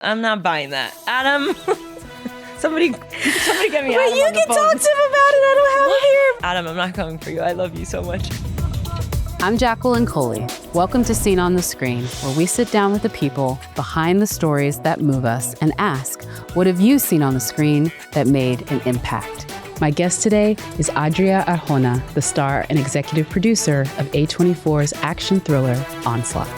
I'm not buying that. Adam, somebody get me Adam you on the can phone. talk to him about it. I don't have him here. Adam, I'm not coming for you. I love you so much. I'm Jacqueline Coley. Welcome to Scene on the Screen, where we sit down with the people behind the stories that move us and ask, what have you seen on the screen that made an impact? My guest today is Adria Arjona, the star and executive producer of A24’s action thriller, Onslaught.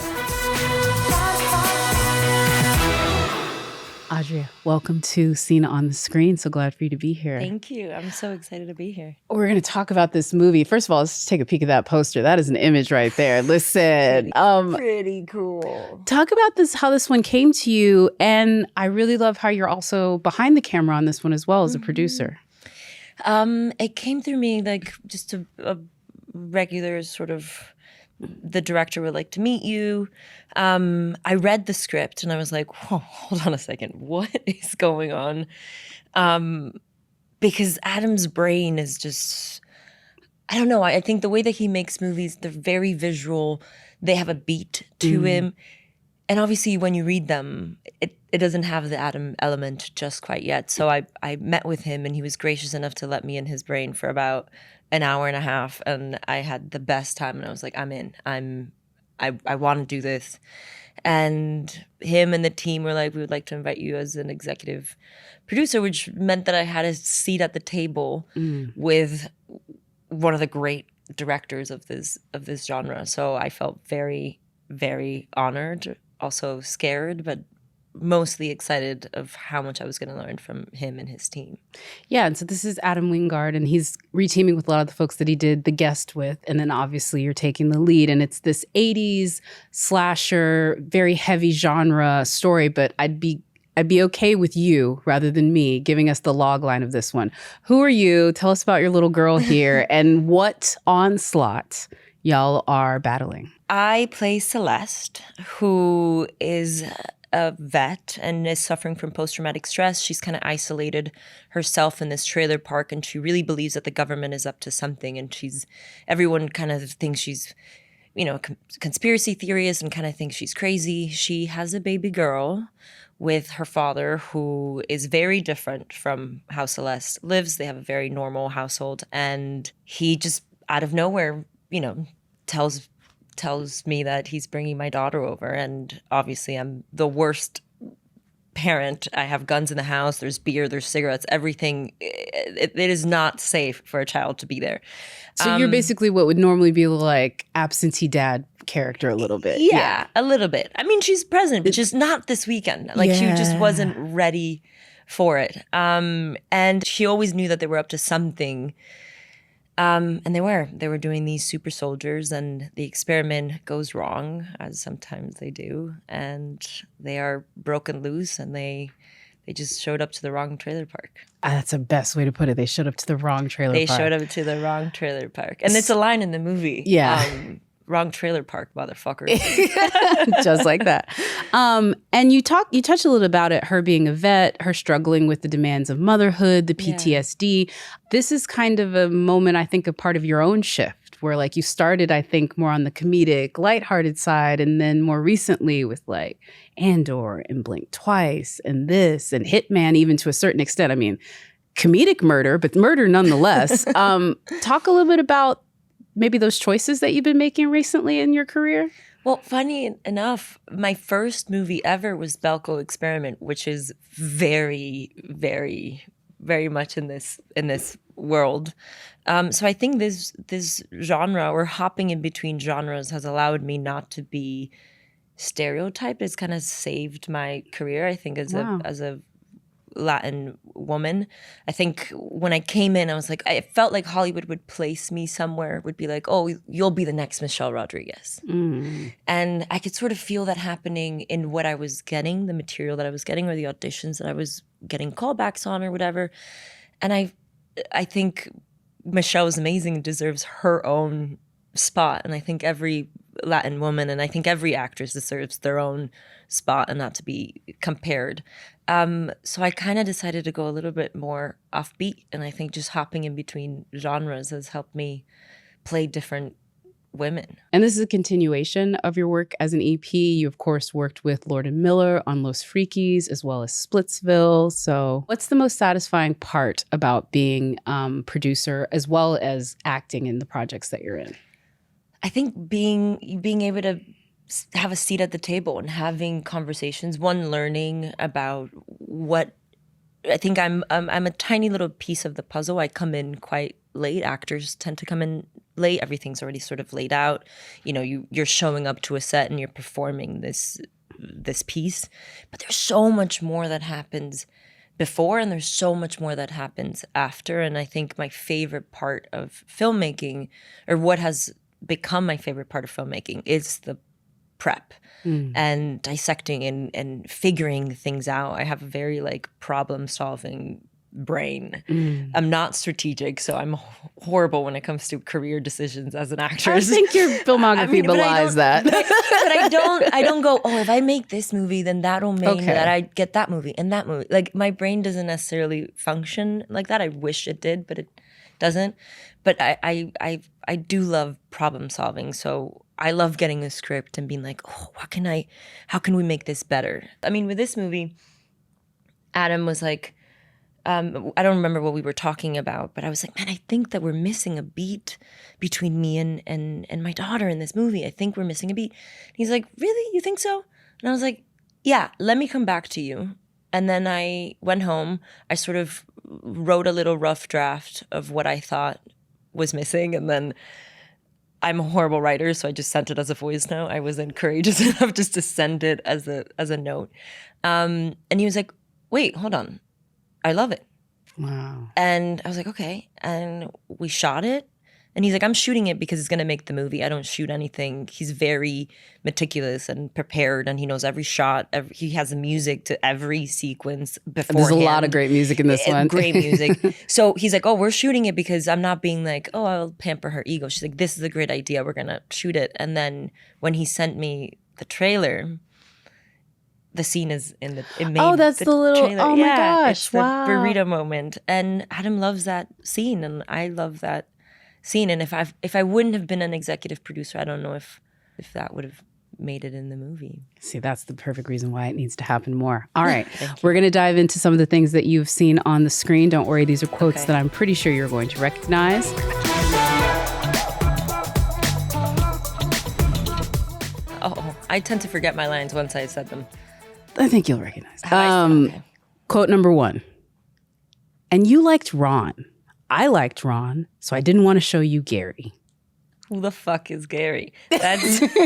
Adria, welcome to Scene on the Screen. So glad for you to be here. Thank you. I'm so excited to be here. We're going to talk about this movie. First of all, let's take a peek at that poster. That is an image right there. Listen. Pretty cool. Talk about this, how this one came to you. And I really love how you're also behind the camera on this one as well as a producer. It came through me like just a regular sort of, the director would like to meet you. I read the script and I was like, whoa, hold on a second. What is going on? Because Adam's brain is just, I don't know. I think the way that he makes movies, they're very visual. They have a beat to him. And obviously when you read them, it doesn't have the Adam element just quite yet. So I met with him and he was gracious enough to let me in his brain for about an hour and a half. And I had the best time and I was like, I'm in. I want to do this. And him and the team were like, we would like to invite you as an executive producer, which meant that I had a seat at the table with one of the great directors of this genre. So I felt very, very honored, also scared, but mostly excited of how much I was going to learn from him and his team. Yeah, and so this is Adam Wingard, and he's reteaming with a lot of the folks that he did The Guest with, and then obviously you're taking the lead, and it's this 80s slasher, very heavy genre story, but I'd be okay with you, rather than me, giving us the log line of this one. Who are you? Tell us about your little girl here, and what onslaught y'all are battling. I play Celeste, who is a vet and is suffering from post-traumatic stress. She's kind of isolated herself in this trailer park, and she really believes that the government is up to something, and everyone kind of thinks she's, conspiracy theorist and kind of thinks she's crazy. She has a baby girl with her father who is very different from how Celeste lives. They have a very normal household, and he just out of nowhere, tells me that he's bringing my daughter over, and obviously I'm the worst parent. I have guns in the house, there's beer, there's cigarettes, everything. It is not safe for a child to be there. So you're basically what would normally be like absentee dad character a little bit. Yeah, a little bit. I mean, she's present, but just not this weekend. Like she just wasn't ready for it. And she always knew that they were up to something. And they were doing these super soldiers, and the experiment goes wrong, as sometimes they do, and they are broken loose, and they just showed up to the wrong trailer park. That's the best way to put it. They showed up to the wrong trailer park. They showed up to the wrong trailer park. And it's a line in the movie. Yeah. Wrong trailer park, motherfucker. Just like that. And you touched a little about it, her being a vet, her struggling with the demands of motherhood, the PTSD. Yeah. This is kind of a moment, I think, a part of your own shift, where like you started, I think, more on the comedic, lighthearted side, and then more recently with like Andor and Blink Twice and this and Hit Man, even to a certain extent. I mean, comedic murder, but murder nonetheless. Talk a little bit about maybe those choices that you've been making recently in your career? Well, funny enough, my first movie ever was Belko Experiment, which is very, very, very much in this world. So I think this genre, or hopping in between genres, has allowed me not to be stereotyped. It's kind of saved my career, I think, as a Latin woman. I think when I came in, I was like, I felt like Hollywood would place me somewhere, would be like, oh, you'll be the next Michelle Rodriguez. And I could sort of feel that happening in what I was getting, the material that I was getting, or the auditions that I was getting callbacks on or whatever. And I think Michelle is amazing and deserves her own spot. And I think every Latin woman, and I think every actress deserves their own spot and not to be compared. So I kind of decided to go a little bit more offbeat, and I think just hopping in between genres has helped me play different women. And this is a continuation of your work as an EP. You, of course, worked with Lord and Miller on Los Frikis, as well as Splitsville. So what's the most satisfying part about being producer as well as acting in the projects that you're in? I think being able to have a seat at the table and having conversations, learning about what I think I'm a tiny little piece of the puzzle. I come in quite late. Actors tend to come in late. Everything's already sort of laid out. You're showing up to a set and you're performing this piece. But there's so much more that happens before, and there's so much more that happens after. And I think my favorite part of filmmaking, or what has become my favorite part of filmmaking, is the prep and dissecting and figuring things out. I have a very problem-solving brain. I'm not strategic, so I'm horrible when it comes to career decisions as an actress. I think your filmography belies that. But I don't go, oh, if I make this movie, then that'll mean that I get that movie and that movie. Like, my brain doesn't necessarily function like that. I wish it did, but it doesn't. But I do love problem solving. So I love getting a script and being like, oh, how can we make this better? I mean, with this movie, Adam was like, I don't remember what we were talking about, but I was like, man, I think that we're missing a beat between me and my daughter in this movie. I think we're missing a beat. And he's like, really? You think so? And I was like, yeah, let me come back to you. And then I went home. I sort of wrote a little rough draft of what I thought was missing. And then I'm a horrible writer, so I just sent it as a voice note. I wasn't courageous enough just to send it as a note. And he was like, wait, hold on. I love it. Wow. And I was like, okay. And we shot it. And he's like, I'm shooting it because it's going to make the movie. I don't shoot anything. He's very meticulous and prepared, and he knows every shot. He has the music to every sequence beforehand. There's a lot of great music in this one. Great music. So he's like, oh, we're shooting it because I'm not being like, oh, I'll pamper her ego. She's like, this is a great idea. We're going to shoot it. And then when he sent me the trailer, the scene is in the. It made that's the little. trailer. Oh my gosh! It's the burrito moment, and Adam loves that scene, and I love that scene. And if I wouldn't have been an executive producer, I don't know if that would have made it in the movie. See, that's the perfect reason why it needs to happen more. All right, we're going to dive into some of the things that you've seen on the screen. Don't worry, these are quotes that I'm pretty sure you're going to recognize. Oh, I tend to forget my lines once I said them. I think you'll recognize. Quote number 1. And you liked Ron. I liked Ron, so I didn't want to show you Gary. Who the fuck is Gary? That's I figured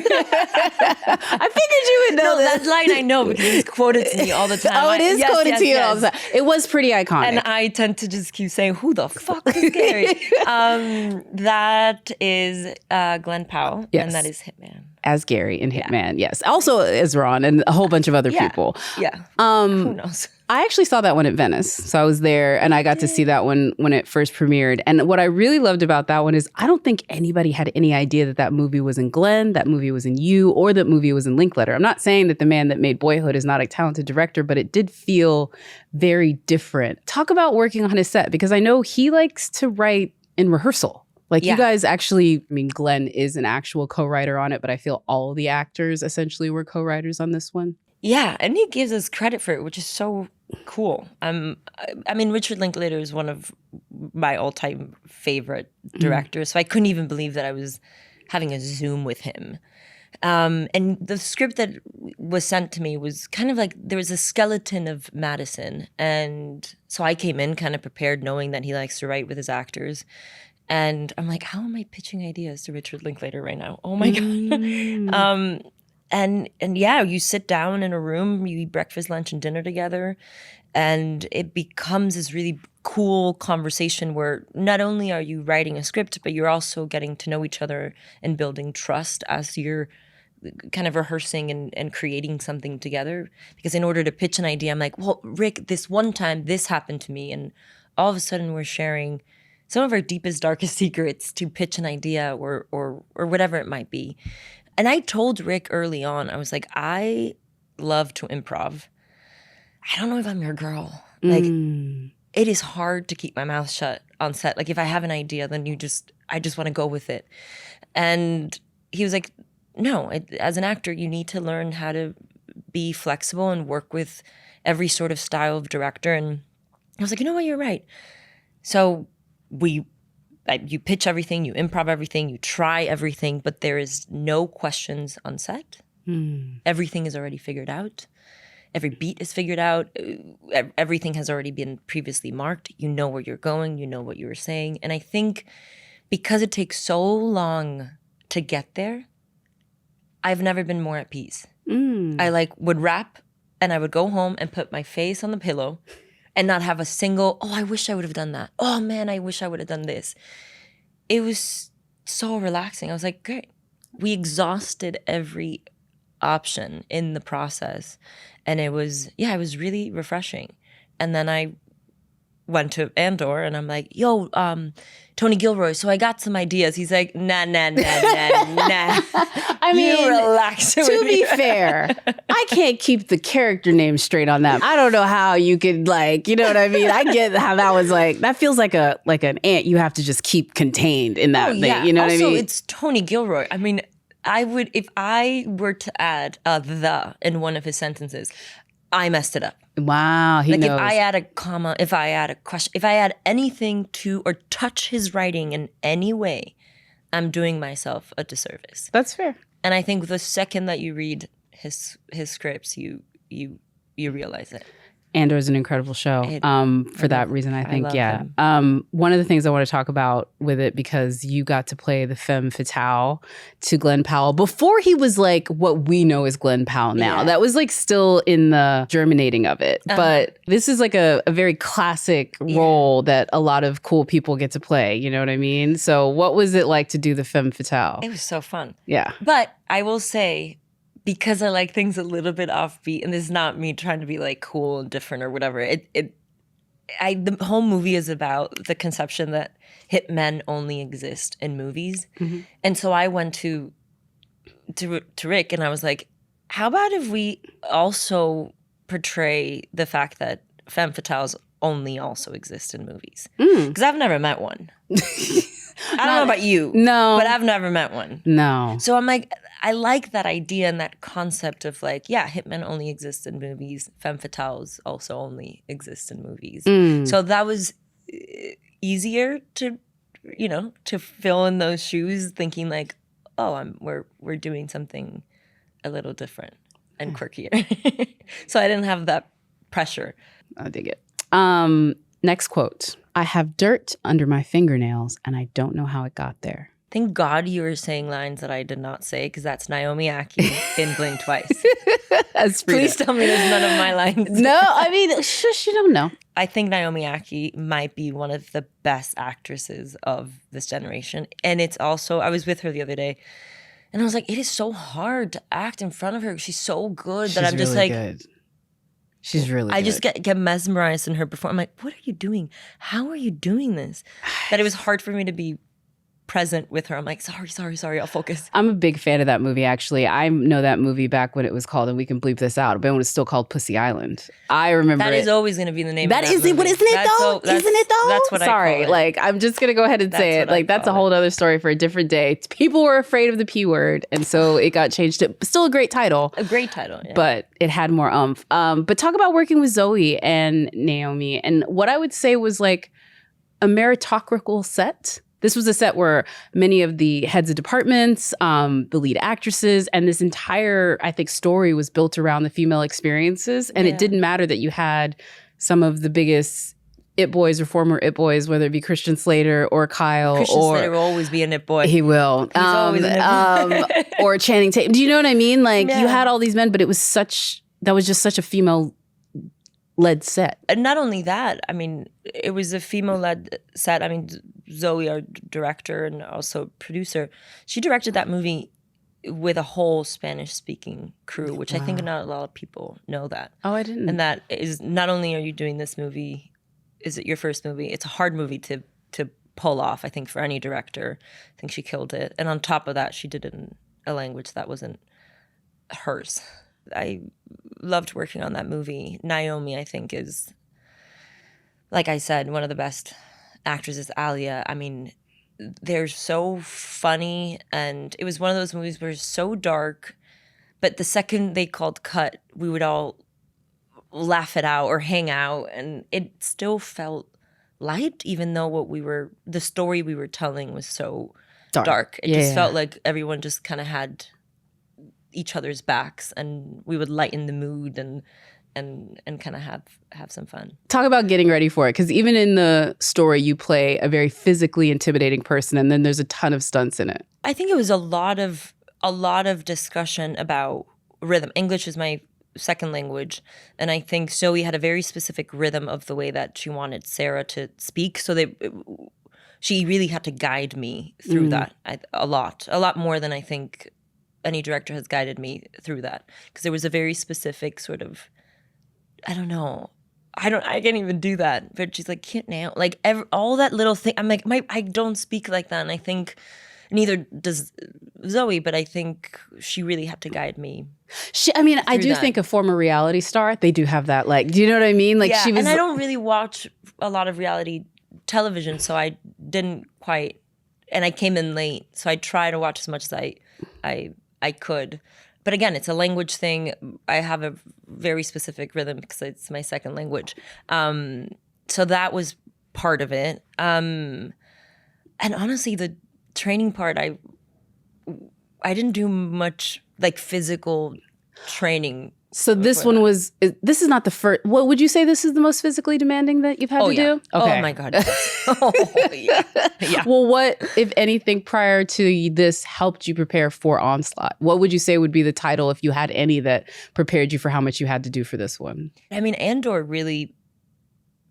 you would know that line. I know because it's quoted to me all the time. Oh, it is quoted to you all the time. It was pretty iconic. And I tend to just keep saying, who the fuck is Gary? That is Glen Powell, and that is Hit Man. As Gary in Hit Man, yes. Also as Ron and a whole bunch of other people. Yeah. Who knows? I actually saw that one at Venice. So I was there and I got to see that one when it first premiered. And what I really loved about that one is I don't think anybody had any idea that movie was in Glen, that movie was in you, or that movie was in Linklater. I'm not saying that the man that made Boyhood is not a talented director, but it did feel very different. Talk about working on his set, because I know he likes to write in rehearsal. You guys actually, I mean, Glen is an actual co-writer on it, but I feel all the actors essentially were co-writers on this one. Yeah, and he gives us credit for it, which is so cool. I mean, Richard Linklater is one of my all-time favorite directors, so I couldn't even believe that I was having a Zoom with him. And the script that was sent to me was kind of like, there was a skeleton of Madison, and so I came in kind of prepared, knowing that he likes to write with his actors. And I'm like, how am I pitching ideas to Richard Linklater right now? Oh my God. And yeah, you sit down in a room, you eat breakfast, lunch, and dinner together, and it becomes this really cool conversation where not only are you writing a script, but you're also getting to know each other and building trust as you're kind of rehearsing and creating something together. Because in order to pitch an idea, I'm like, well, Rick, this one time this happened to me, and all of a sudden we're sharing some of our deepest, darkest secrets to pitch an idea or whatever it might be. And I told Rick early on, I was like, I love to improv. I don't know if I'm your girl. Like, it is hard to keep my mouth shut on set. Like if I have an idea, then I just want to go with it. And he was like, no, as an actor, you need to learn how to be flexible and work with every sort of style of director. And I was like, you know what, you're right. So you pitch everything, you improv everything, you try everything, but there is no questions on set. Everything is already figured out. Every beat is figured out. Everything has already been previously marked. You know where you're going. You know what you were saying. And I think because it takes so long to get there, I've never been more at peace. I would rap and I would go home and put my face on the pillow and not have a single, oh, I wish I would have done that. Oh man, I wish I would have done this. It was so relaxing. I was like, great. We exhausted every option in the process. And it was really refreshing. And then I went to Andor and I'm like, yo, Tony Gilroy, so I got some ideas. He's like, nah. I mean, you relax. To be fair, I can't keep the character name straight on that. I don't know how you could you know what I mean? I get how that was that feels like an ant you have to just keep contained in that thing. Yeah. You know what I mean? Also, it's Tony Gilroy. I mean, I would, if I were to add a "the" in one of his sentences, I messed it up. Wow, he knows. If I add a comma, if I add a question, if I add anything to or touch his writing in any way, I'm doing myself a disservice. That's fair. And I think the second that you read his scripts, you realize it. Andor is an incredible show. For that reason, I think, one of the things I want to talk about with it, because you got to play the femme fatale to Glen Powell before he was what we know as Glen Powell now. Yeah. That was still in the germinating of it. But this is a very classic role that a lot of cool people get to play. You know what I mean? So what was it like to do the femme fatale? It was so fun. Yeah. But I will say, because I like things a little bit offbeat, and this is not me trying to be cool and different or whatever. The whole movie is about the conception that hit men only exist in movies, and so I went to Rick and I was like, how about if we also portray the fact that femme fatales only also exist in movies? Because I've never met one. I don't know about you. No. But I've never met one. No. So I'm like, I like that idea and that concept of hitmen only exist in movies. Femme fatales also only exist in movies. So that was easier to fill in those shoes, thinking we're doing something a little different and quirkier. So I didn't have that pressure. I dig it. Next quote. I have dirt under my fingernails and I don't know how it got there. Thank God you were saying lines that I did not say, because that's Naomi Ackie in Blink Twice. Please tell me there's none of my lines. No, I mean, shush, you don't know. I think Naomi Ackie might be one of the best actresses of this generation. And it's also, I was with her the other day, and I was like, it is so hard to act in front of her. She's so good that I'm just really good. She's really good. I just get mesmerized in her performance. I'm like, what are you doing? How are you doing this? That it was hard for me to be present with her. I'm like, sorry, I'll focus. I'm a big fan of that movie, actually. I know that movie back when it was called, and we can bleep this out, but when it was still called Pussy Island. I remember that is always going to be the name that of that movie. What isn't it though? Isn't it though? That's what Sorry, I call it. I'm just going to go ahead and say it. That's a whole other story for a different day. People were afraid of the P word, and so it got changed to still a great title. A great title, yeah. But it had more oomph. But talk about working with Zoe and Naomi, and what I would say was a meritocratic set. This was a set where many of the heads of departments, the lead actresses, and this entire, I think, story was built around the female experiences. And it didn't matter that you had some of the biggest It Boys or former It Boys, whether it be Christian Slater or Kyle. Christian Slater will always be an It Boy. He will. He's always an It Boy. Or Channing Tatum. Do you know what I mean? You had all these men, but that was just such a female-led set. And not only that, I mean, it was a female-led set. I mean, Zoe, our director and also producer, she directed that movie with a whole Spanish-speaking crew, which I think not a lot of people know that. Oh, I didn't. And that is, not only are you doing this movie, is it your first movie? It's a hard movie to pull off, I think, for any director. I think she killed it. And on top of that, she did it in a language that wasn't hers. I loved working on that movie. Naomi, I think, is, like I said, one of the best actresses, Alia, I mean, they're so funny, and it was one of those movies where it's so dark, but the second they called cut, we would all laugh it out or hang out, and it still felt light, even though the story we were telling was so dark. It just felt like everyone just kind of had each other's backs, and we would lighten the mood and kind of have some fun. Talk about getting ready for it, because even in the story, you play a very physically intimidating person, and then there's a ton of stunts in it. I think it was a lot of discussion about rhythm. English is my second language, and I think Zoe had a very specific rhythm of the way that she wanted Sarah to speak. So she really had to guide me through that a lot more than I think any director has guided me through that, because there was a very specific sort of, I don't know. I can't even do that. But she's like, can't now. Like all that little thing. I'm like, I don't speak like that. And I think neither does Zoe, but I think she really had to guide me. I do think a former reality star, they do have that. Like, do you know what I mean? Like, she was. And I don't really watch a lot of reality television, so I didn't quite. And I came in late, so I try to watch as much as I could. But again, it's a language thing. I have a very specific rhythm because it's my second language. So that was part of it. And honestly, the training part, I didn't do much like physical training. So this is not the first. What would you say this is the most physically demanding that you've had to do? Okay. Oh my God. Yeah. Well, what, if anything, prior to this helped you prepare for Onslaught? What would you say would be the title, if you had any, that prepared you for how much you had to do for this one? I mean, Andor really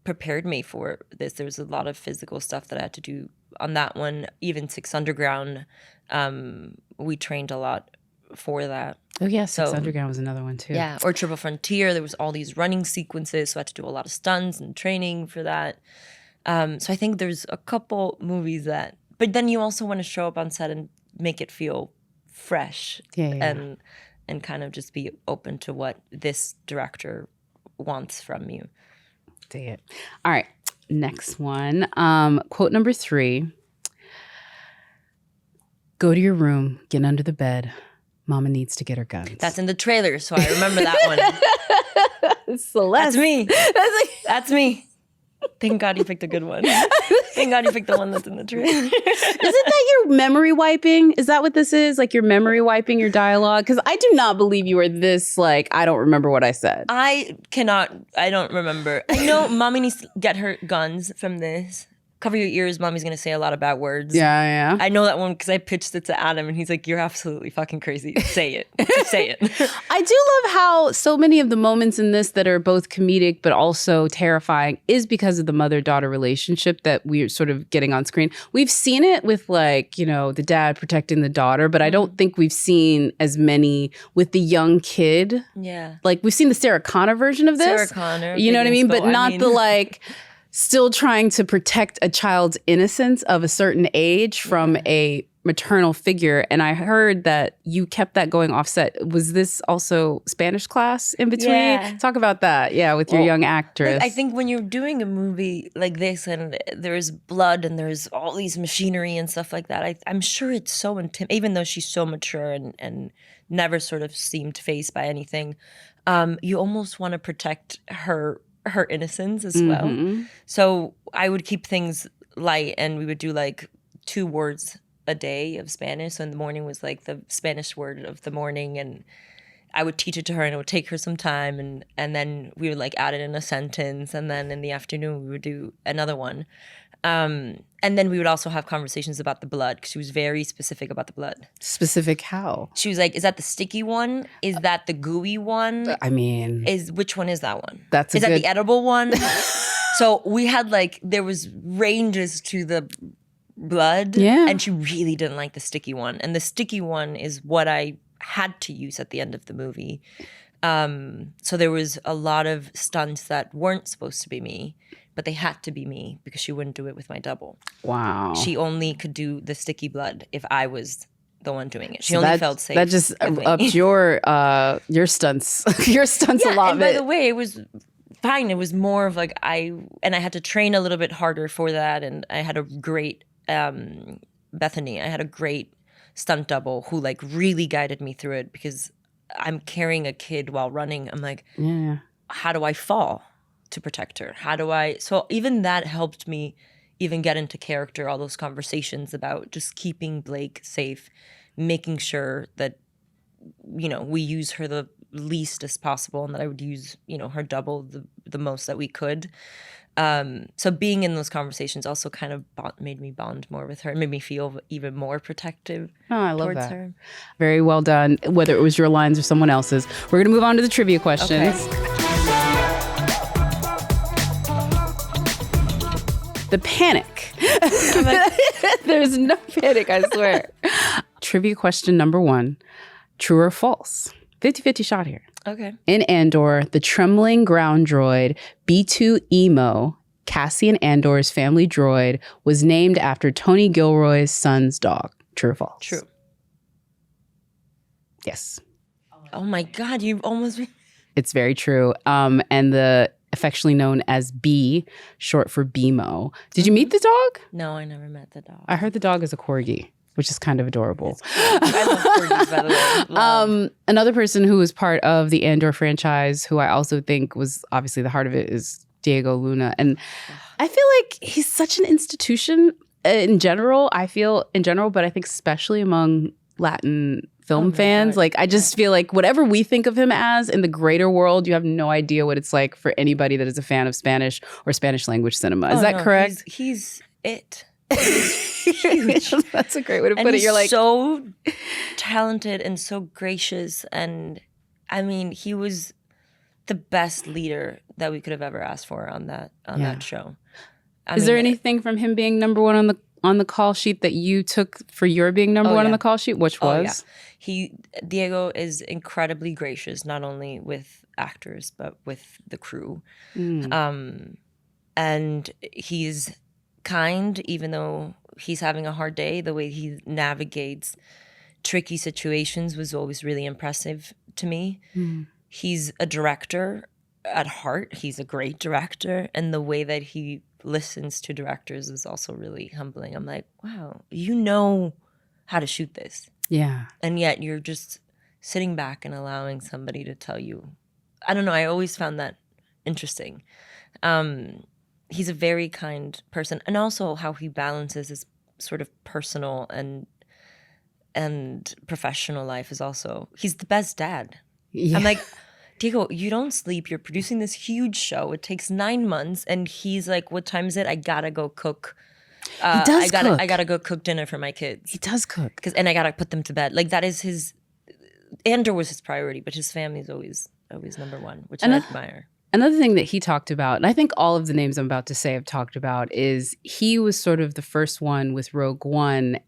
prepared me for this. There was a lot of physical stuff that I had to do on that one. Even Six Underground, we trained a lot for that. Oh yeah, Six Underground was another one too. Yeah, or Triple Frontier. There was all these running sequences, so I had to do a lot of stunts and training for that. So I think there's a couple movies that, but then you also want to show up on set and make it feel fresh, and kind of just be open to what this director wants from you. Dig it. All right, next one. Quote number 3. Go to your room, get under the bed. Mama needs to get her guns. That's in the trailer, so I remember that one. Celeste. That's me. That's me. Thank God you picked a good one. Thank God you picked the one that's in the trailer. Isn't that your memory wiping? Is that what this is? Like, you're memory wiping your dialogue? Because I do not believe you are this, like, I don't remember what I said. I don't remember. I know Mommy needs to get her guns from this. Cover your ears, Mommy's going to say a lot of bad words. Yeah. I know that one because I pitched it to Adam and he's like, you're absolutely fucking crazy. Say it. Just say it. I do love how so many of the moments in this that are both comedic but also terrifying is because of the mother-daughter relationship that we're sort of getting on screen. We've seen it with, like, you know, the dad protecting the daughter, but I don't think we've seen as many with the young kid. Yeah. Like, we've seen the Sarah Connor version of this. Sarah Connor. You know what I mean? But not the, like, still trying to protect a child's innocence of a certain age from a maternal figure. And I heard that you kept that going offset. Was this also Spanish class in between? Yeah. Talk about that. Yeah, with your young actress. I think when you're doing a movie like this and there's blood and there's all these machinery and stuff like that, I'm sure it's so intimidating, even though she's so mature and never sort of seemed fazed by anything. You almost want to protect her innocence as well. So I would keep things light, and we would do like 2 words a day of Spanish. So in the morning was like the Spanish word of the morning, and I would teach it to her, and it would take her some time, and then we would like add it in a sentence, and then in the afternoon we would do another one. And then we would also have conversations about the blood, because she was very specific about the blood. Specific how? She was like, is that the sticky one? Is that the gooey one? I mean... Which one is that one? Is that the edible one? So we had like, there was ranges to the blood. Yeah. And she really didn't like the sticky one. And the sticky one is what I had to use at the end of the movie. So there was a lot of stunts that weren't supposed to be me, but they had to be me because she wouldn't do it with my double. Wow. She only could do the sticky blood if I was the one doing it. She only felt safe. That just upped your stunts. Your stunts a lot. And by the way, it was fine. It was more of like I had to train a little bit harder for that, and I had a great Bethany. I had a great stunt double who like really guided me through it, because I'm carrying a kid while running. I'm like, how do I fall to protect her? So even that helped me even get into character, all those conversations about just keeping Blake safe, making sure that, you know, we use her the least as possible, and that I would use, you know, her double the most that we could. So being in those conversations also kind of made me bond more with her. It made me feel even more protective I love towards that. her. Very well done, whether it was your lines or someone else's. We're going to move on to the trivia questions. Okay. The panic. There's no panic, I swear. Trivia question number 1. True or false? 50-50 shot here. Okay. In Andor, the trembling ground droid B2 Emo, Cassian Andor's family droid, was named after Tony Gilroy's son's dog. True or false? True. Yes. Oh my God, you almost... It's very true. And the affectionately known as B, short for BMO. Did you meet the dog? No, I never met the dog. I heard the dog is a corgi, which is kind of adorable. I love corgis, by the way. Love. Another person who was part of the Andor franchise, who I also think was obviously the heart of it, is Diego Luna. And I feel like he's such an institution in general, but I think especially among Latin film fans. God. Like, I just feel like whatever we think of him as in the greater world, you have no idea what it's like for anybody that is a fan of Spanish or Spanish language cinema. Is that correct? He's it. Huge. That's a great way to put it. You're like, so talented and so gracious, and I mean, he was the best leader that we could have ever asked for on that show. Is there anything from him being number 1 on the call sheet that you took for your being number 1 on the call sheet? Which was? Diego is incredibly gracious, not only with actors but with the crew, and he's kind, even though he's having a hard day. The way he navigates tricky situations was always really impressive to me. He's a director at heart. He's a great director, and the way that he listens to directors is also really humbling. I'm like, wow, you know how to shoot this. Yeah. And yet you're just sitting back and allowing somebody to tell you. I don't know, I always found that interesting. He's a very kind person, and also how he balances his sort of personal and professional life is also, he's the best dad. Yeah. I'm like, Diego, you don't sleep. You're producing this huge show. It takes 9 months, and he's like, "What time is it? I gotta go cook. He does cook. I gotta go cook dinner for my kids. He does cook, and I gotta put them to bed. Like, that is his. Andor was his priority, but his family is always number 1, which I admire. Another thing that he talked about, and I think all of the names I'm about to say have talked about, is he was sort of the first one with Rogue One,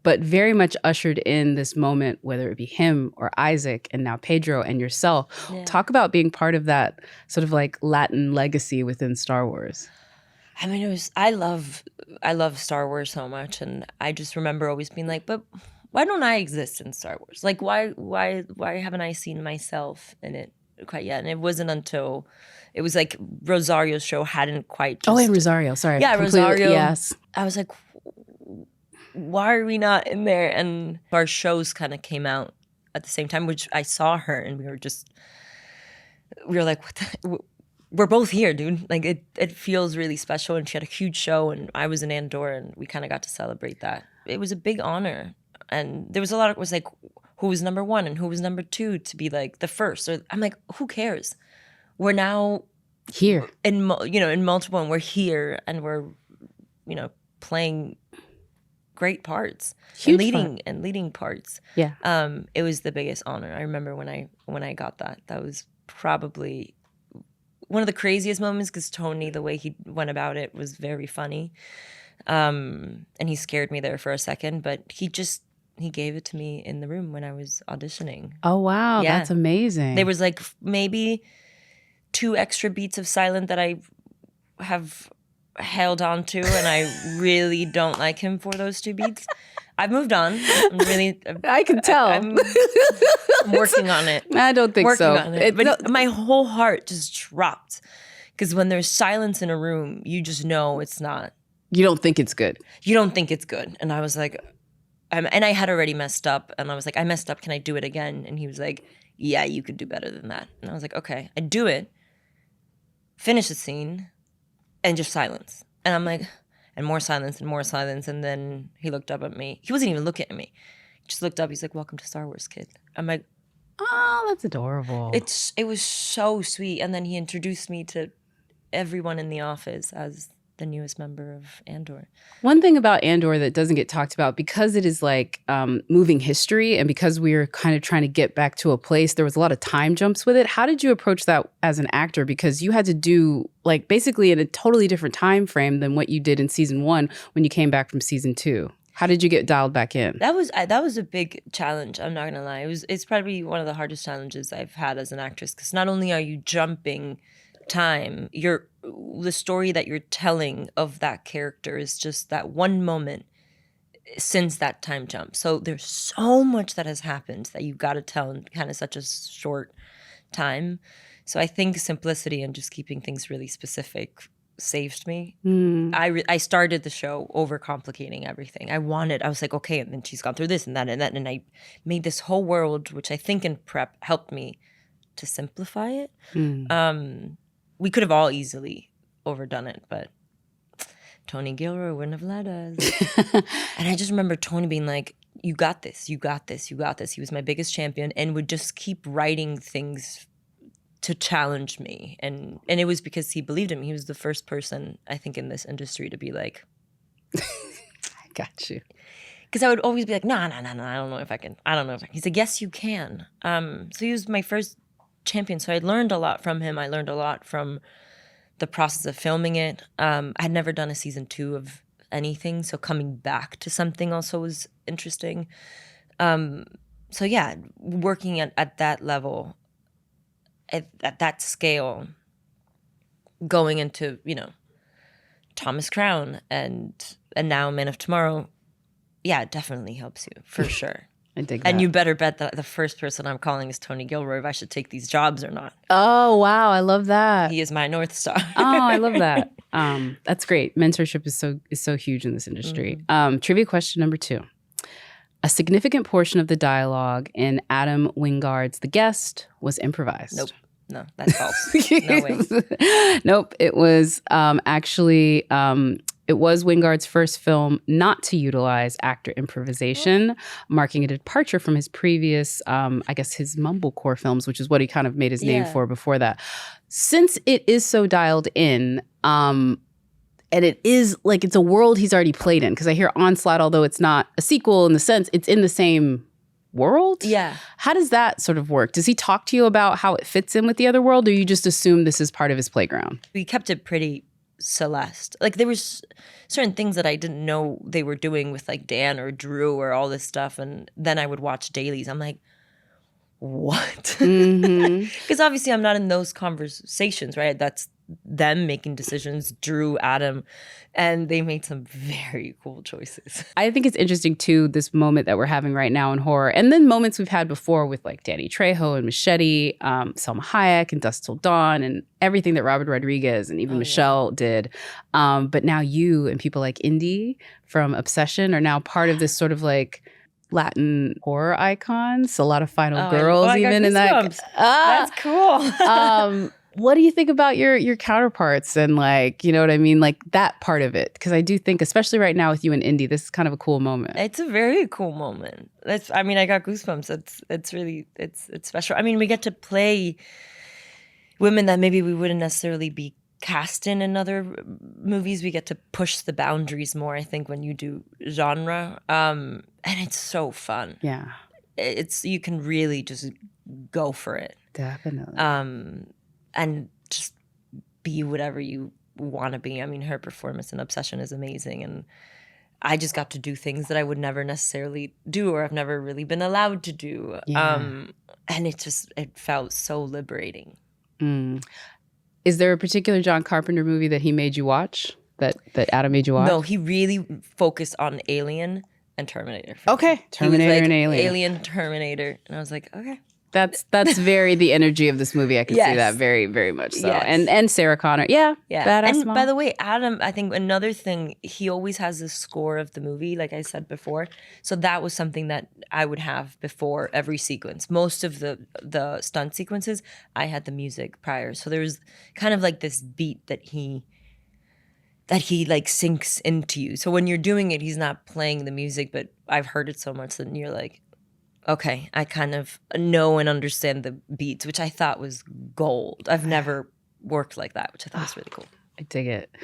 but very much ushered in this moment, whether it be him or Isaac and now Pedro and yourself. Yeah. Talk about being part of that sort of like Latin legacy within Star Wars. I mean, I love Star Wars so much, and I just remember always being like, but why don't I exist in Star Wars? Like, why haven't I seen myself in it quite yet? And it wasn't until it was like Rosario's show hadn't quite just... Oh, and Rosario, sorry. Yeah, Rosario. Yes. I was like, why are we not in there? And our shows kind of came out at the same time, which I saw her, and we were like, we're both here, dude. Like, it feels really special. And she had a huge show, and I was in Andor, and we kind of got to celebrate that. It was a big honor. And there was a lot of, it was like, who was number 1 and who was number 2 to be like the first. Or I'm like, who cares? We're now here in multiple, and we're here, and we're, playing great parts. Huge and leading parts. Yeah. It was the biggest honor. I remember when I got that. That was probably one of the craziest moments, because Tony, the way he went about it was very funny. And he scared me there for a second, but he gave it to me in the room when I was auditioning. Oh, wow. Yeah. That's amazing. There was like maybe 2 extra beats of silent that I have held on to, and I really don't like him for those 2 beats. I've moved on. I can tell. I'm working on it. I don't think working so. on it. But my whole heart just dropped. Because when there's silence in a room, you just know it's not. You don't think it's good. You don't think it's good. And I was like, and I had already messed up. And I was like, I messed up. Can I do it again? And he was like, yeah, you could do better than that. And I was like, okay. I do it, finish the scene, and just silence. And I'm like, and more silence and more silence. And then he looked up at me. He wasn't even looking at me. He just looked up. He's like, welcome to Star Wars, kid. I'm like, oh, that's adorable. It was so sweet. And then he introduced me to everyone in the office as the newest member of Andor. One thing about Andor that doesn't get talked about, because it is like moving history and because we were kind of trying to get back to a place, there was a lot of time jumps with it. How did you approach that as an actor? Because you had to do like basically in a totally different time frame than what you did in season 1 when you came back from season 2. How did you get dialed back in? That was a big challenge. I'm not gonna lie. It's probably one of the hardest challenges I've had as an actress, because not only are you jumping time, the story that you're telling of that character is just that one moment since that time jump. So there's so much that has happened that you've got to tell in kind of such a short time. So I think simplicity and just keeping things really specific saved me. I started the show overcomplicating everything. I was like, okay, and then she's gone through this and that, and I made this whole world, which I think in prep helped me to simplify it. We could have all easily overdone it, but Tony Gilroy wouldn't have let us. And I just remember Tony being like, you got this, you got this, you got this. He was my biggest champion and would just keep writing things to challenge me. And it was because he believed in me. He was the first person, I think, in this industry to be like, I got you. Because I would always be like, no, I don't know if I can. He said, yes, you can. So he was my first champion. So I learned a lot from him. I learned a lot from the process of filming it. I had never done a season 2 of anything, so coming back to something also was interesting. So yeah, working at that level, at that scale, going into, Thomas Crown and now Man of Tomorrow, yeah, it definitely helps you, for sure. I dig that. And you better bet that the first person I'm calling is Tony Gilroy if I should take these jobs or not. Oh, wow. I love that. He is my North Star. Oh, I love that. That's great. Mentorship is so huge in this industry. Trivia question number 2. A significant portion of the dialogue in Adam Wingard's The Guest was improvised. Nope. No, that's false. No way. Nope. It was actually... It was Wingard's first film not to utilize actor improvisation, marking a departure from his previous, I guess, his mumblecore films, which is what he kind of made his name for before that. Since it is so dialed in, and it is like it's a world he's already played in, because I hear Onslaught, although it's not a sequel in the sense, it's in the same world. Yeah. How does that sort of work? Does he talk to you about how it fits in with the other world, or you just assume this is part of his playground? We kept it pretty Celeste. Like there was certain things that I didn't know they were doing with like Dan or Drew or all this stuff, and then I would watch dailies. I'm like, what? Because obviously I'm not in those conversations, right? That's them making decisions, Drew, Adam, and they made some very cool choices. I think it's interesting too, this moment that we're having right now in horror, and then moments we've had before with like Danny Trejo and Machete, Selma Hayek and Dusk Till Dawn, and everything that Robert Rodriguez and even Michelle did. But now you and people like Indy from Obsession are now part of this sort of like Latin horror icons. A lot of Final Girls even in that. That's cool. What do you think about your counterparts and like, you know what I mean? Like that part of it. Because I do think, especially right now with you and Indy, this is kind of a cool moment. It's a very cool moment. I got goosebumps. It's really special. I mean, we get to play women that maybe we wouldn't necessarily be cast in other movies. We get to push the boundaries more, I think, when you do genre. And it's so fun. Yeah. You can really just go for it. Definitely. And just be whatever you want to be. I mean, her performance in Obsession is amazing. And I just got to do things that I would never necessarily do or I've never really been allowed to do. Yeah. And it felt so liberating. Is there a particular John Carpenter movie that he made you watch, that Adam made you watch? No, he really focused on Alien and Terminator. Okay, Terminator like and Alien. Alien, Terminator, and I was like, okay. That's very the energy of this movie. I can see that very, very much so. Yes. And Sarah Connor. Yeah. Badass And mom. by the way, Adam, I think another thing, he always has the score of the movie, like I said before. So that was something that I would have before every sequence. Most of the stunt sequences, I had the music prior. So there was kind of like this beat that he like sinks into you. So when you're doing it, he's not playing the music, but I've heard it so much that you're like, okay, I kind of know and understand the beats, which I thought was gold. I've never worked like that, which I thought was really cool. I dig it.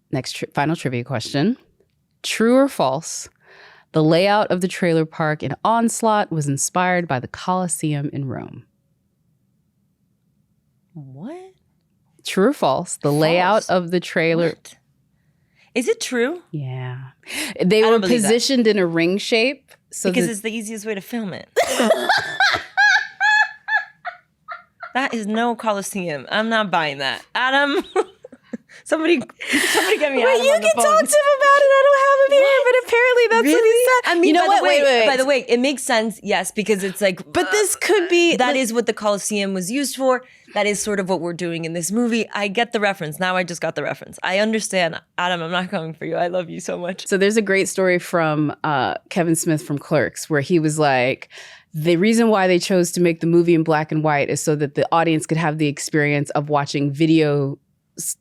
Next final trivia question. True or false? The layout of the trailer park in Onslaught was inspired by the Colosseum in Rome. What? True or false? The layout of the trailer. What? Is it true? Yeah. They were positioned in a ring shape. Because it's the easiest way to film it. That is no Colosseum. I'm not buying that. Adam, somebody get me Adam you on the can phone. talk to him about it. I don't have him here, but apparently that's what he said. I mean, you know by what? the way, Wait. By the way, it makes sense, yes, because it's like... But this could be... That is what the Colosseum was used for. That is sort of what we're doing in this movie. I get the reference. Now I just got the reference. I understand. Adam, I'm not coming for you. I love you so much. So there's a great story from Kevin Smith from Clerks where he was like, the reason why they chose to make the movie in black and white is so that the audience could have the experience of watching video.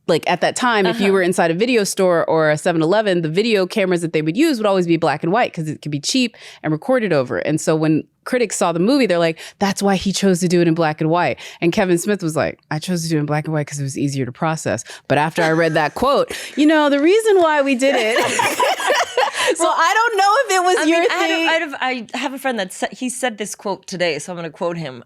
Like at that time, if you were inside a video store or a 7-Eleven, the video cameras that they would use would always be black and white because it could be cheap and recorded over. And so when critics saw the movie, they're like, that's why he chose to do it in black and white. And Kevin Smith was like, I chose to do it in black and white because it was easier to process. But after I read that quote, the reason why we did it. So I don't know if it was your thing. I have a friend that he said this quote today, so I'm going to quote him.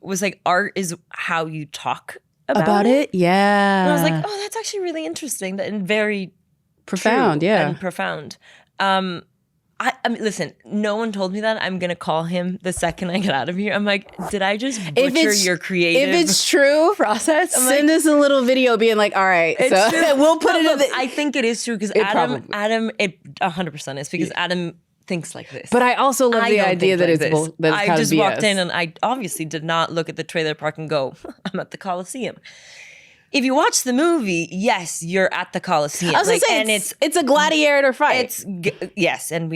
Was like, art is how you talk about it. Yeah. And I was like, oh, that's actually really interesting and very profound. True and profound. I mean, listen, no one told me that. I'm going to call him the second I get out of here. I'm like, did I just butcher your creative If it's true, process? Send us a little video being like, all right, so we'll put it in the... I think it is true because Adam, it 100% is because Adam thinks like this. But I also love the idea that it's both. I just walked in and I obviously did not look at the trailer park and go, I'm at the Coliseum. If you watch the movie, yes, you're at the Coliseum. I was gonna say, it's a gladiator fight. Yes, and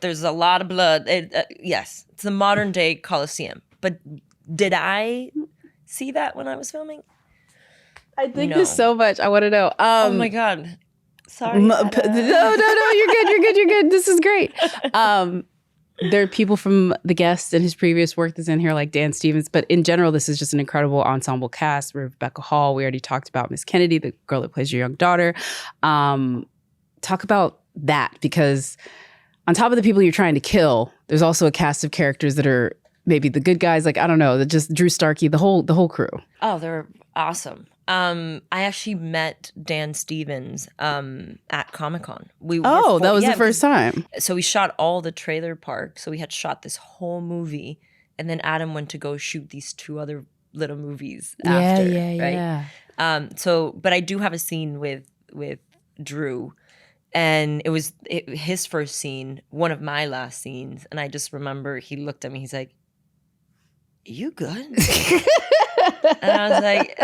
there's a lot of blood. Yes, it's the modern day Coliseum. But did I see that when I was filming? I think this so much. I want to know. Oh my God. Sorry. No, you're good. This is great. There are people from The Guest and his previous work that's in here, like Dan Stevens. But in general, this is just an incredible ensemble cast. Rebecca Hall. We already talked about Miss Kennedy, the girl that plays your young daughter. Talk about that, because on top of the people you're trying to kill, there's also a cast of characters that are maybe the good guys. Like, I don't know, just Drew Starkey, the whole crew. Oh, they're awesome. I actually met Dan Stevens at Comic-Con. That was the first time. So we shot all the trailer park. So we had shot this whole movie, and then Adam went to go shoot these 2 other little movies after. Right? But I do have a scene with Drew, and it was his first scene, one of my last scenes, and I just remember he looked at me. He's like, "You good?" And I was like,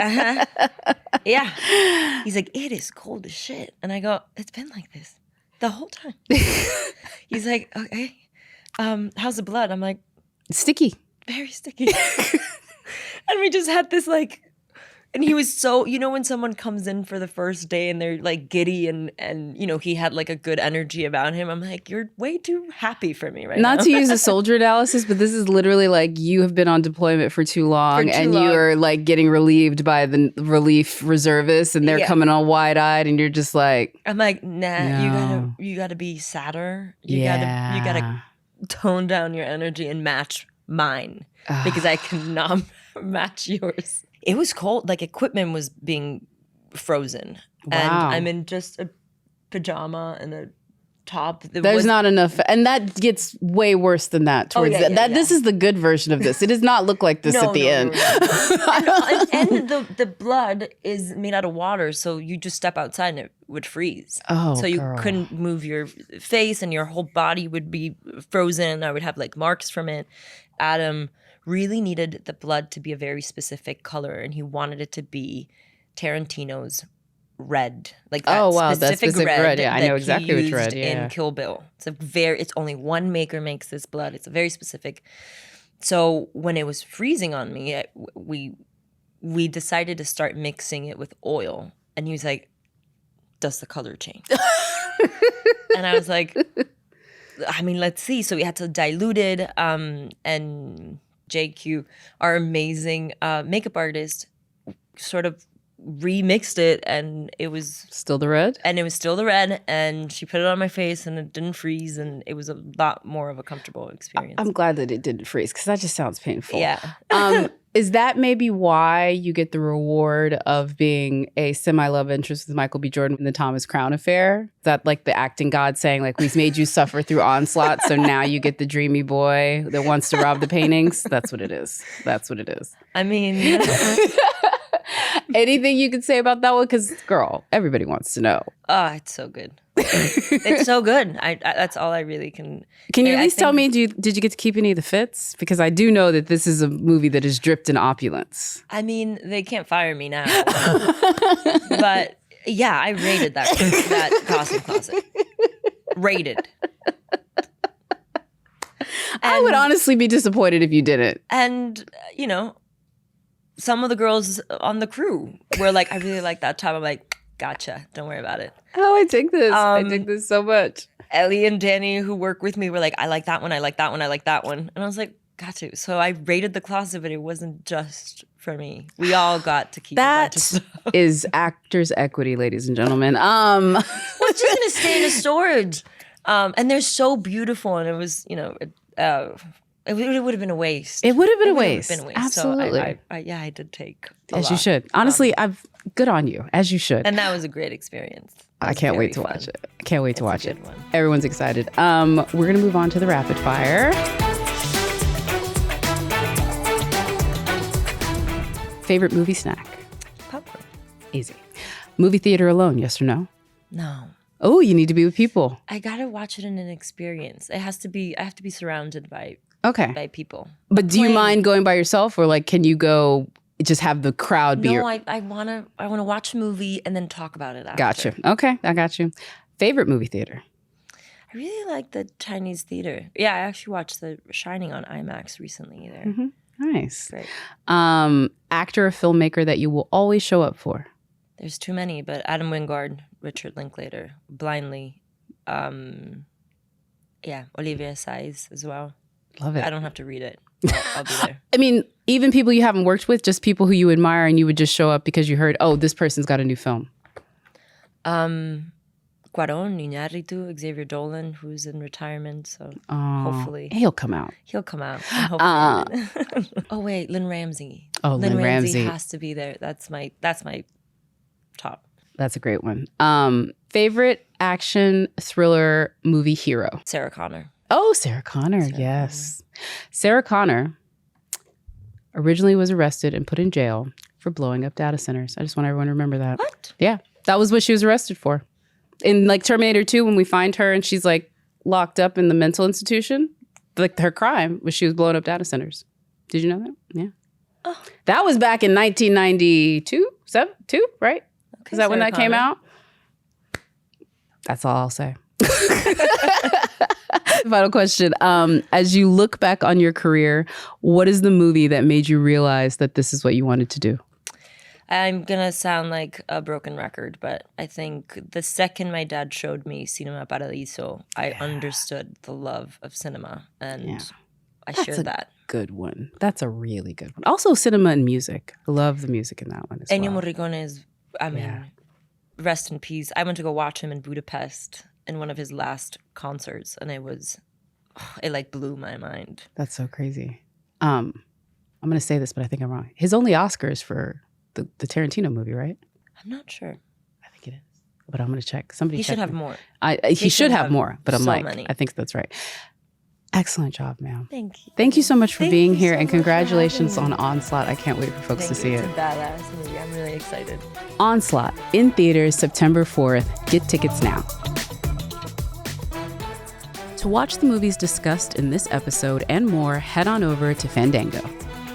yeah. He's like, it is cold as shit. And I go, it's been like this the whole time. He's like, okay. How's the blood? I'm like, sticky. Very sticky. And we just had this like, and he was so, when someone comes in for the first day and they're like giddy and he had like a good energy about him. I'm like, you're way too happy for me right now. Not to use a soldier analysis, but this is literally like you have been on deployment for too long and you are like getting relieved by the relief reservists and they're coming all wide-eyed and you're just like, I'm like, nah, you gotta be sadder. You gotta tone down your energy and match mine because I cannot match yours. It was cold. Like, equipment was being frozen. Wow. And I'm in just a pajama and a top. There's not enough. And that gets way worse than that towards This is the good version of this. It does not look like this at the end. No. And the blood is made out of water, so you just step outside and it would freeze. Oh, so you couldn't move your face and your whole body would be frozen. I would have like marks from it. Adam really needed the blood to be a very specific color, and he wanted it to be Tarantino's red, like that specific red. Yeah, I know exactly which red. In Kill Bill, it's only one maker makes this blood. It's a very specific. So when it was freezing on me, we decided to start mixing it with oil, and he was like, "Does the color change?" And I was like, "I mean, let's see." So we had to dilute it, and JQ, our amazing makeup artist, sort of remixed it, and it was still the red, and she put it on my face and it didn't freeze, and it was a lot more of a comfortable experience. I'm glad that it didn't freeze, because that just sounds painful. Yeah. Is that maybe why you get the reward of being a semi-love interest with Michael B. Jordan in the Thomas Crown Affair? Is that like the acting god saying, like, we've made you suffer through Onslaught, so now you get the dreamy boy that wants to rob the paintings? That's what it is. I mean... Anything you could say about that one? Because, girl, everybody wants to know. Oh, it's so good. It's so good. I that's all I really can. Can you at least tell me, did you get to keep any of the fits? Because I do know that this is a movie that is dripped in opulence. I mean, they can't fire me now. But yeah, I rated that costume closet. Rated. I would honestly be disappointed if you didn't. And, some of the girls on the crew were like, I really like that top. I'm like, gotcha. Don't worry about it. Oh, I dig this. I dig this so much. Ellie and Danny, who work with me, were like, I like that one. I like that one. I like that one. And I was like, got to. So I rated the closet, but it wasn't just for me. We all got to keep that. Is actors' equity, ladies and gentlemen. Well, it's just going to stay in a storage. And they're so beautiful. And it was, it would have been a waste. It would have been a waste. Absolutely. So I did take as lot. You should. Honestly, good on you, as you should. And that was a great experience. I can't wait to watch it. I can't wait to watch it. Everyone's excited. We're going to move on to the rapid fire. Favorite movie snack? Popcorn. Easy. Movie theater alone, yes or no? No. Oh, you need to be with people. I got to watch it in an experience. I have to be surrounded by people. But do you mind going by yourself, or like, can you go just have the crowd be? No, I wanna watch a movie and then talk about it after. Gotcha. Okay, I got you. Favorite movie theater? I really like the Chinese theater. Yeah, I actually watched The Shining on IMAX recently there. Mm-hmm. Nice. Great. Actor or filmmaker that you will always show up for? There's too many, but Adam Wingard, Richard Linklater, blindly. Olivia Saiz as well. Love it. I don't have to read it. I'll be there. I mean, even people you haven't worked with, just people who you admire, and you would just show up because you heard, oh, this person's got a new film. Cuarón, Iñárritu, Xavier Dolan, who's in retirement, so hopefully he'll come out. Oh wait, Lynn Ramsey. Oh, Lynn Ramsey has to be there. That's my top. That's a great one. Favorite action thriller movie hero? Sarah Connor. Oh, Sarah Connor, yes. Sarah Connor originally was arrested and put in jail for blowing up data centers. I just want everyone to remember that. What? Yeah, that was what she was arrested for. In like Terminator 2, when we find her and she's like locked up in the mental institution, like her crime was she was blowing up data centers. Did you know that? Yeah. Oh. That was back in 1992, right? Okay, is that when that came out? That's all I'll say. Final question. As you look back on your career, what is the movie that made you realize that this is what you wanted to do? I'm going to sound like a broken record, but I think the second my dad showed me Cinema Paradiso, I understood the love of cinema, and I shared that. Good one. That's a really good one. Also, cinema and music. I love the music in that one as Ennio well. Morricone is, rest in peace. I went to go watch him in Budapest in one of his last concerts, and it like blew my mind. That's so crazy. I'm going to say this, but I think I'm wrong. His only Oscar is for the Tarantino movie, right? I'm not sure. I think it is. but I'm going to check. Somebody He check should have me. more. He should have more, but I'm so like, many. I think that's right. Excellent job, ma'am. Thank you. Thank you so much for Thank being you here, so and much for congratulations having on me. Onslaught. I can't wait for folks to see It's it. a badass movie. I'm really excited. Onslaught in theaters September 4th. Get tickets now. To watch the movies discussed in this episode and more, head on over to Fandango.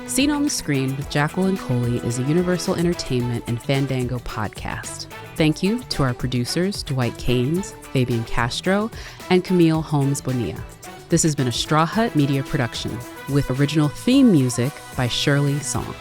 Seen on the Screen with Jacqueline Coley is a Universal Entertainment and Fandango podcast. Thank you to our producers, Dwight Keynes, Fabian Castro, and Camille Holmes Bonilla. This has been a Straw Hut Media production with original theme music by Shirley Song.